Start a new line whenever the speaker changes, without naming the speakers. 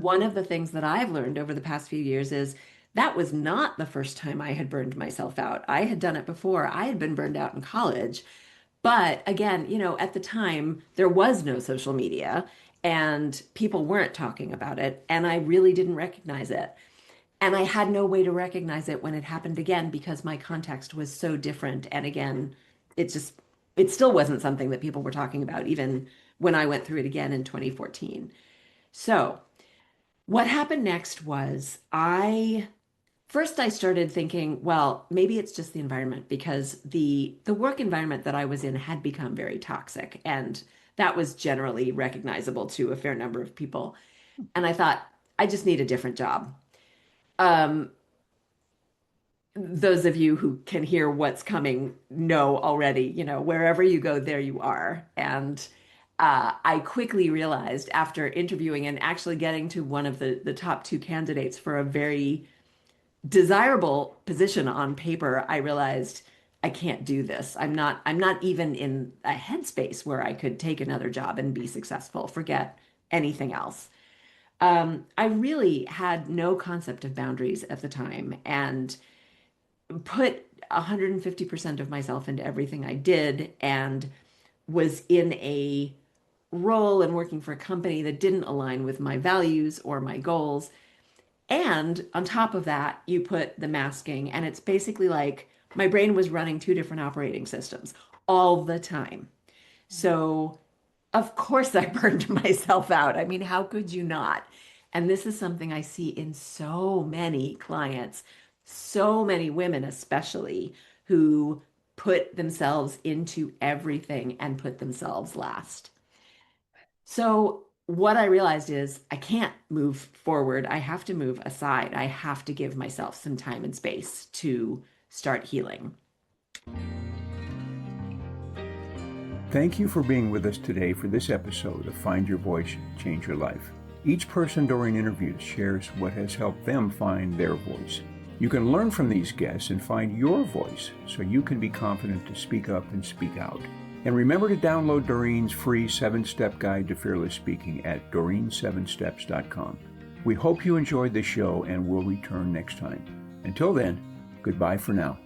One of the things that I've learned over the past few years is that was not the first time I had burned myself out. I had done it before. I had been burned out in college. But again, at the time, there was no social media and people weren't talking about it. And I really didn't recognize it. And I had no way to recognize it when it happened again because my context was so different. And again, it just, it still wasn't something that people were talking about, even when I went through it again in 2014. So, what happened next was I started thinking, well, maybe it's just the environment because the work environment that I was in had become very toxic, and that was generally recognizable to a fair number of people. And I thought, I just need a different job. Um, those of you who can hear what's coming know already, wherever you go, there you are. And I quickly realized after interviewing and actually getting to one of the top two candidates for a very desirable position on paper, I realized I can't do this. I'm not even in a headspace where I could take another job and be successful. Forget anything else. I really had no concept of boundaries at the time and put 150% of myself into everything I did and was in a role and working for a company that didn't align with my values or my goals. And on top of that, you put the masking, and it's basically like my brain was running two different operating systems all the time. So, of course, I burned myself out. I mean, how could you not? And this is something I see in so many clients, so many women, especially, who put themselves into everything and put themselves last. So what I realized is I can't move forward. I have to move aside. I have to give myself some time and space to start healing.
Thank you for being with us today for this episode of Find Your Voice, Change Your Life. Each person Doreen interviews shares what has helped them find their voice. You can learn from these guests and find your voice so you can be confident to speak up and speak out. And remember to download Doreen's free 7-step guide to fearless speaking at doreen7steps.com. We hope you enjoyed the show and will return next time. Until then, goodbye for now.